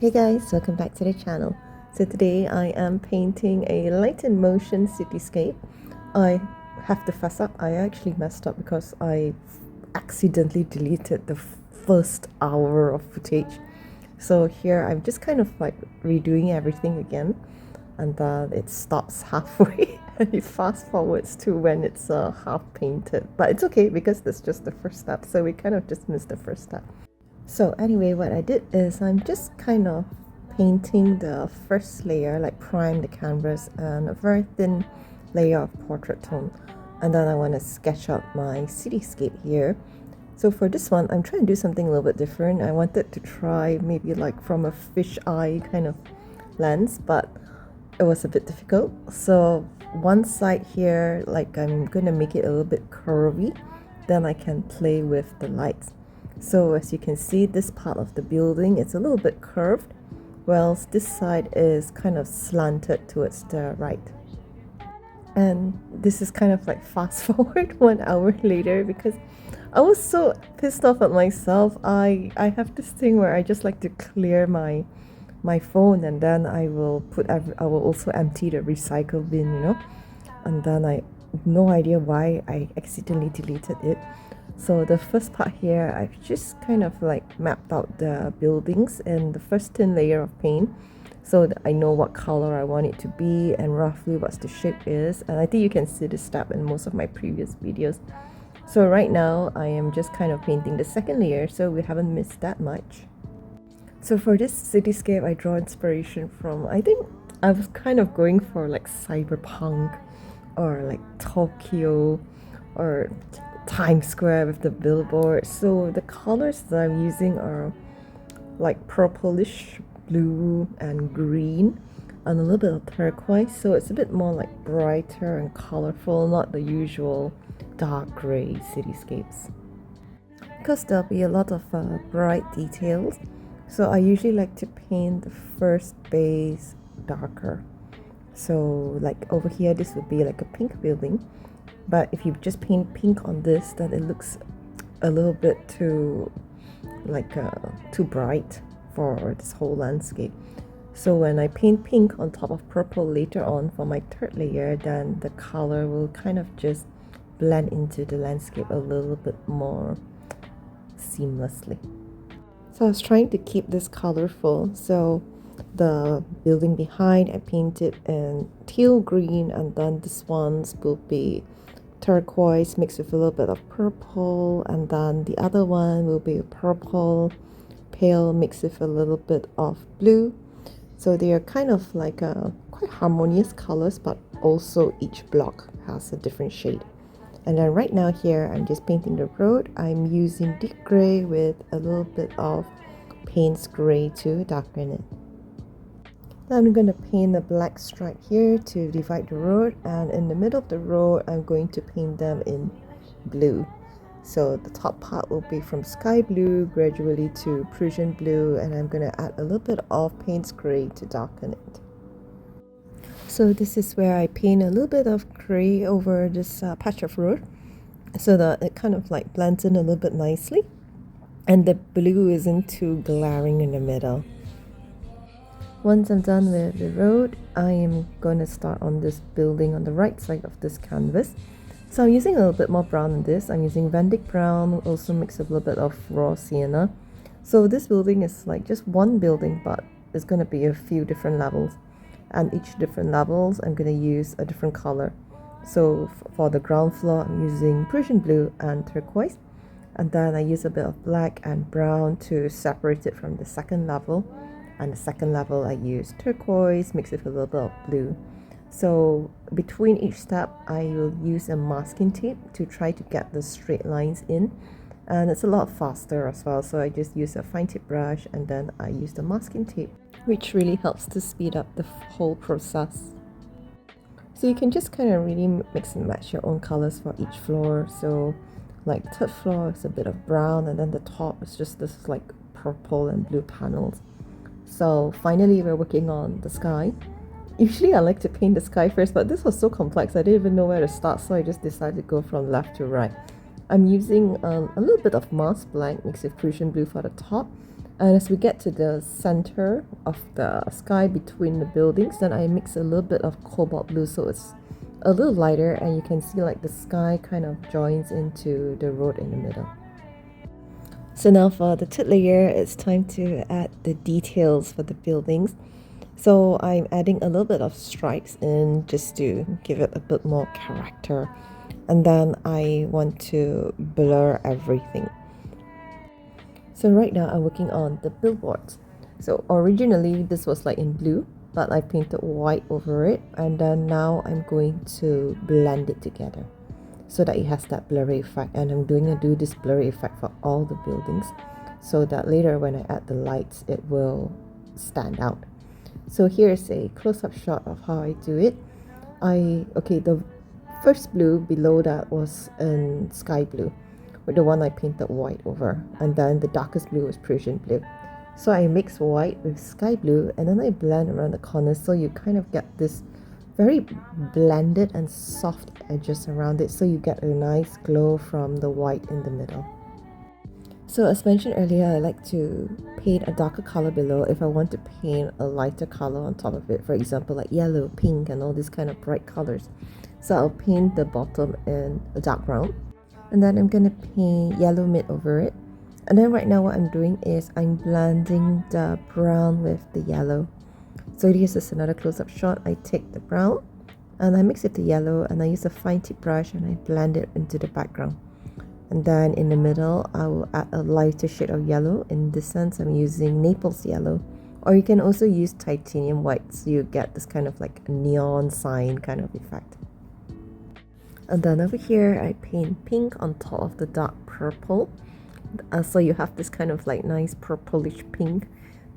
Hey guys, welcome back to the channel. So today I am painting a light and motion cityscape. I have to fuss up, I actually messed up because I accidentally deleted the first hour of footage. So here I'm just kind of like redoing everything again, and then it stops halfway and it fast forwards to when it's half painted. But it's okay because that's just the first step, so we kind of just missed the first step. So anyway, what I did is I'm just kind of painting the first layer, like prime the canvas, and a very thin layer of portrait tone. And then I want to sketch out my cityscape here. So for this one, I'm trying to do something a little bit different. I wanted to try maybe like from a fisheye kind of lens, but it was a bit difficult. So one side here, like I'm going to make it a little bit curvy, then I can play with the lights. So as you can see, this part of the building is a little bit curved, whilst this side is kind of slanted towards the right. And this is kind of like fast forward 1 hour later because I was so pissed off at myself. I have this thing where I just like to clear my phone, and then I will also empty the recycle bin, and then I have no idea why I accidentally deleted it. So the first part here, I've just kind of like mapped out the buildings and the first thin layer of paint, so that I know what color I want it to be and roughly what the shape is. And I think you can see this step in most of my previous videos. So right now I am just kind of painting the second layer, so we haven't missed that much. So for this cityscape, I draw inspiration from, I think I was kind of going for like cyberpunk or like Tokyo or Times Square with the billboard. So the colors that I'm using are like purplish blue and green and a little bit of turquoise, so it's a bit more like brighter and colorful, not the usual dark gray cityscapes, because there'll be a lot of bright details. So I usually like to paint the first base darker. So like over here, this would be like a pink building, but if you just paint pink on this, then it looks a little bit too too bright for this whole landscape. So when I paint pink on top of purple later on for my third layer, then the color will kind of just blend into the landscape a little bit more seamlessly. So I was trying to keep this colorful. So the building behind, I painted in teal green, and then this one's will be turquoise mixed with a little bit of purple, and then the other one will be a purple pale mixed with a little bit of blue. So they are kind of like quite harmonious colors, but also each block has a different shade. And then right now here, I'm just painting the road. I'm using deep gray with a little bit of Payne's gray to darken it. Now I'm going to paint a black stripe here to divide the road, and in the middle of the road I'm going to paint them in blue. So the top part will be from sky blue gradually to Prussian blue, and I'm going to add a little bit of Payne's gray to darken it. So this is where I paint a little bit of gray over this patch of road so that it kind of like blends in a little bit nicely, and the blue isn't too glaring in the middle. Once I'm done with the road, I am going to start on this building on the right side of this canvas. So I'm using a little bit more brown in this. I'm using Van Dyck brown, also mixed with a little bit of raw sienna. So this building is like just one building, but it's going to be a few different levels. And each different levels, I'm going to use a different color. So for the ground floor, I'm using Prussian blue and turquoise. And then I use a bit of black and brown to separate it from the second level. And the second level, I use turquoise mixed with a little bit of blue. So between each step, I will use a masking tape to try to get the straight lines in. And it's a lot faster as well. So I just use a fine tip brush, and then I use the masking tape, which really helps to speed up the whole process. So you can just kind of really mix and match your own colors for each floor. So like third floor is a bit of brown, and then the top is just this like purple and blue panels. So finally we're working on the sky. Usually I like to paint the sky first, but this was so complex I didn't even know where to start, so I just decided to go from left to right. I'm using a little bit of Mars Black mixed with Prussian blue for the top. And as we get to the center of the sky between the buildings, then I mix a little bit of cobalt blue so it's a little lighter, and you can see like the sky kind of joins into the road in the middle. So now for the third layer, it's time to add the details for the buildings. So I'm adding a little bit of stripes in just to give it a bit more character. And then I want to blur everything. So right now I'm working on the billboards. So originally this was like in blue, but I painted white over it, and then now I'm going to blend it together so that it has that blurry effect. And I'm going to do this blurry effect for all the buildings so that later when I add the lights it will stand out. So here's a close-up shot of how I do it. The first blue below that was in sky blue, with the one I painted white over, and then the darkest blue was Prussian blue. So I mix white with sky blue, and then I blend around the corners so you kind of get this very blended and soft edges around it, so you get a nice glow from the white in the middle. So as mentioned earlier, I like to paint a darker color below if I want to paint a lighter color on top of it, for example like yellow, pink and all these kind of bright colors. So I'll paint the bottom in a dark brown, and then I'm going to paint yellow mid over it. And then right now what I'm doing is I'm blending the brown with the yellow. So this is another close-up shot. I take the brown and I mix it with the yellow, and I use a fine tip brush and I blend it into the background. And then in the middle I will add a lighter shade of yellow. In this sense I'm using Naples yellow, or you can also use titanium white, so you get this kind of like a neon sign kind of effect. And then over here I paint pink on top of the dark purple, so you have this kind of like nice purplish pink.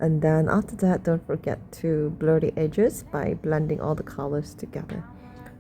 And then after that, don't forget to blur the edges by blending all the colors together.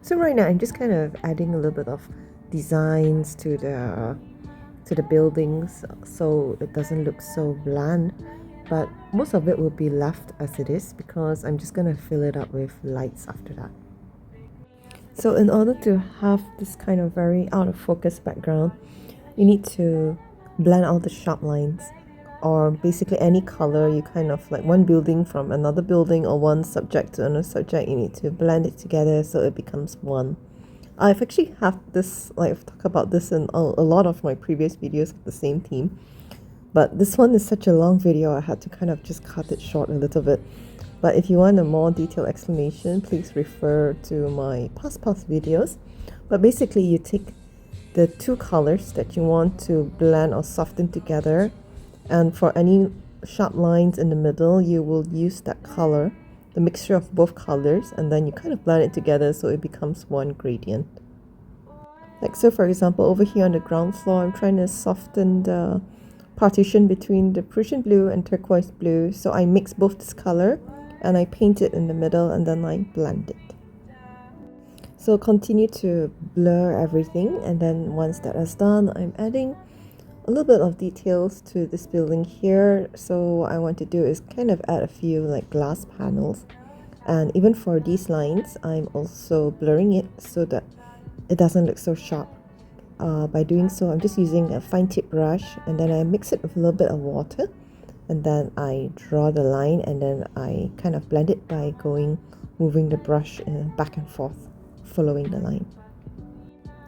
So right now I'm just kind of adding a little bit of designs to the buildings so it doesn't look so bland, but most of it will be left as it is because I'm just going to fill it up with lights after that. So in order to have this kind of very out of focus background, you need to blend out the sharp lines, or basically any color. You kind of like one building from another building or one subject to another subject, you need to blend it together so it becomes one. I've actually have this, like I've talked about this in a lot of my previous videos of the same theme, but this one is such a long video I had to kind of just cut it short a little bit. But if you want a more detailed explanation, please refer to my past videos. But basically you take the two colors that you want to blend or soften together, and for any sharp lines in the middle you will use that color, the mixture of both colors, and then you kind of blend it together so it becomes one gradient. Like so, for example, over here on the ground floor I'm trying to soften the partition between the Prussian blue and turquoise blue, so I mix both this color and I paint it in the middle and then I blend it. So continue to blur everything, and then once that is done, I'm adding a little bit of details to this building here. So what I want to do is kind of add a few like glass panels, and even for these lines I'm also blurring it so that it doesn't look so sharp. By doing so, I'm just using a fine tip brush, and then I mix it with a little bit of water, and then I draw the line, and then I kind of blend it by moving the brush back and forth following the line.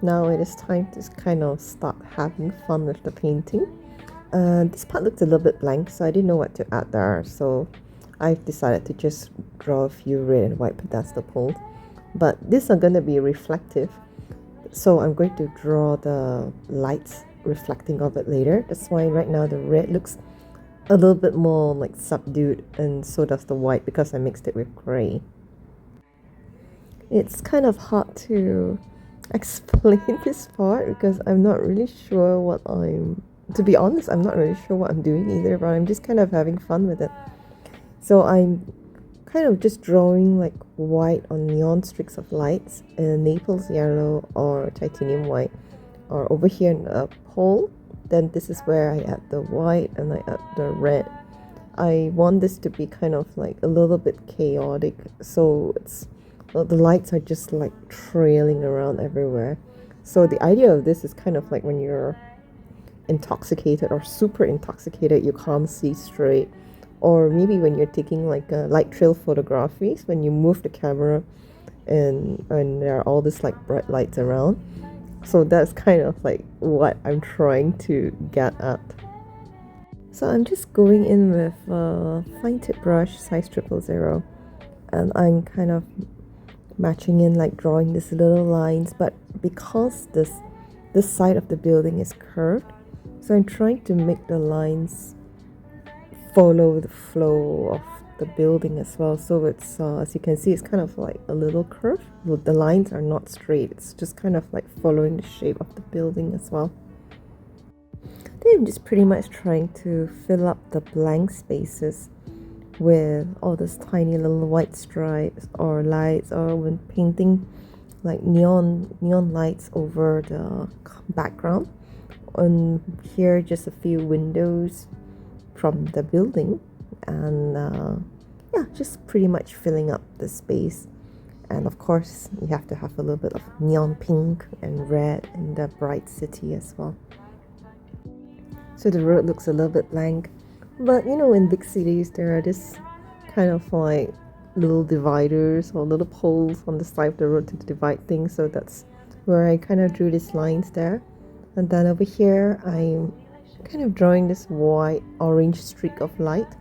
Now it is time to kind of start having fun with the painting. This part looked a little bit blank, so I didn't know what to add there, so I've decided to just draw a few red and white pedestal poles, but these are going to be reflective, so I'm going to draw the lights reflecting of it later. That's why right now the red looks a little bit more like subdued, and so does the white because I mixed it with gray. It's kind of hard to explain this part because I'm not really sure to be honest, I'm not really sure what I'm doing either, but I'm just kind of having fun with it. So I'm kind of just drawing like white on neon streaks of lights in Naples yellow or titanium white, or over here in a pole, then this is where I add the white and I add the red. I want this to be kind of like a little bit chaotic, so the lights are just like trailing around everywhere. So the idea of this is kind of like when you're intoxicated or super intoxicated, you can't see straight. Or maybe when you're taking like light trail photographies, when you move the camera and there are all these like bright lights around. So that's kind of like what I'm trying to get at. So I'm just going in with a fine tip brush size 000, and I'm kind of matching in, like drawing these little lines, but because this side of the building is curved, so I'm trying to make the lines follow the flow of the building as well. So it's as you can see, it's kind of like a little curve. The lines are not straight, it's just kind of like following the shape of the building as well. Then I'm just pretty much trying to fill up the blank spaces with all these tiny little white stripes or lights, or when painting like neon lights over the background. And here just a few windows from the building, and yeah, just pretty much filling up the space. And of course you have to have a little bit of neon pink and red in the bright city as well. So the road looks a little bit blank, but you know, in big cities there are this kind of like little dividers or little poles on the side of the road to divide things. So that's where I kind of drew these lines there. And then over here I'm kind of drawing this white orange streak of light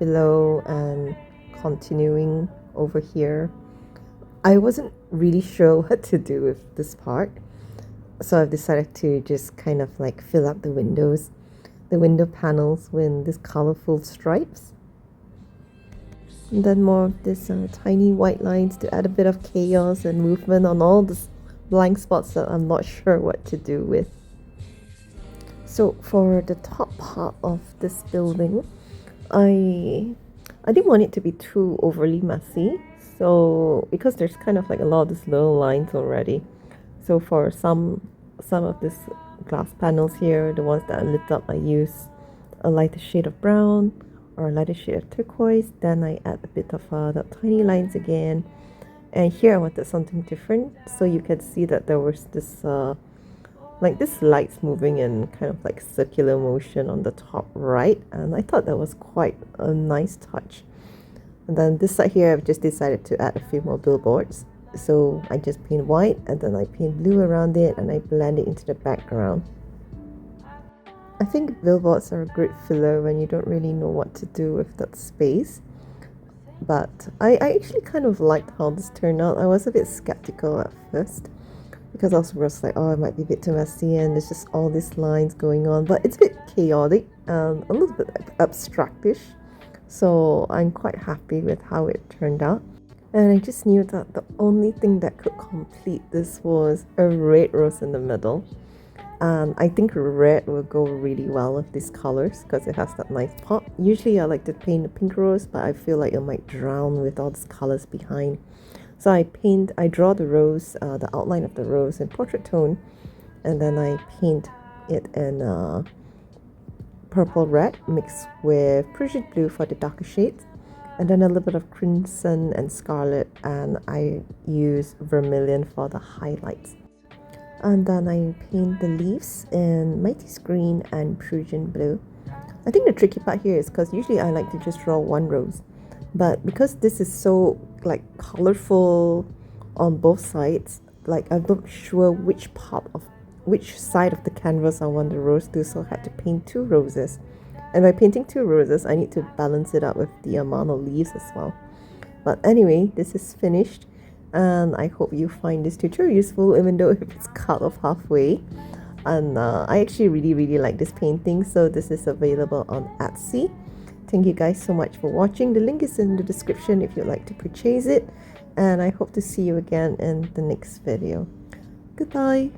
below and continuing over here. I wasn't really sure what to do with this part, so I've decided to just kind of like fill up the window panels with these colorful stripes, and then more of these tiny white lines to add a bit of chaos and movement on all these blank spots that I'm not sure what to do with. So for the top part of this building, I didn't want it to be too overly messy, so because there's kind of like a lot of these little lines already. So for some of these glass panels here, the ones that are lit up, I use a lighter shade of brown or a lighter shade of turquoise. Then I add a bit of the tiny lines again, and here I wanted something different, so you can see that there was this like this lights moving in kind of like circular motion on the top right, and I thought that was quite a nice touch. And then this side here, I've just decided to add a few more billboards. So I just paint white and then I paint blue around it and I blend it into the background. I think billboards are a great filler when you don't really know what to do with that space. But I actually kind of liked how this turned out. I was a bit skeptical at first because I was like, oh, it might be a bit too messy and there's just all these lines going on. But it's a bit chaotic and a little bit abstractish. So I'm quite happy with how it turned out. And I just knew that the only thing that could complete this was a red rose in the middle. And I think red will go really well with these colors because it has that nice pop. Usually I like to paint a pink rose, but I feel like it might drown with all these colors behind. So I draw the rose, the outline of the rose in portrait tone, and then I paint it in purple red mixed with Prussian blue for the darker shades, and then a little bit of crimson and scarlet, and I use vermilion for the highlights. And then I paint the leaves in Mighty's green and Prussian blue. I think the tricky part here is because usually I like to just draw one rose, but because this is so like colorful on both sides, like I'm not sure which side of the canvas I want the rose to, so I had to paint two roses. And by painting two roses, I need to balance it out with the amount of leaves as well. But anyway, this is finished, and I hope you find this tutorial useful, even though if it's cut off halfway. And I actually really like this painting, so this is available on Etsy. Thank you guys so much for watching. The link is in the description if you'd like to purchase it, and I hope to see you again in the next video. Goodbye.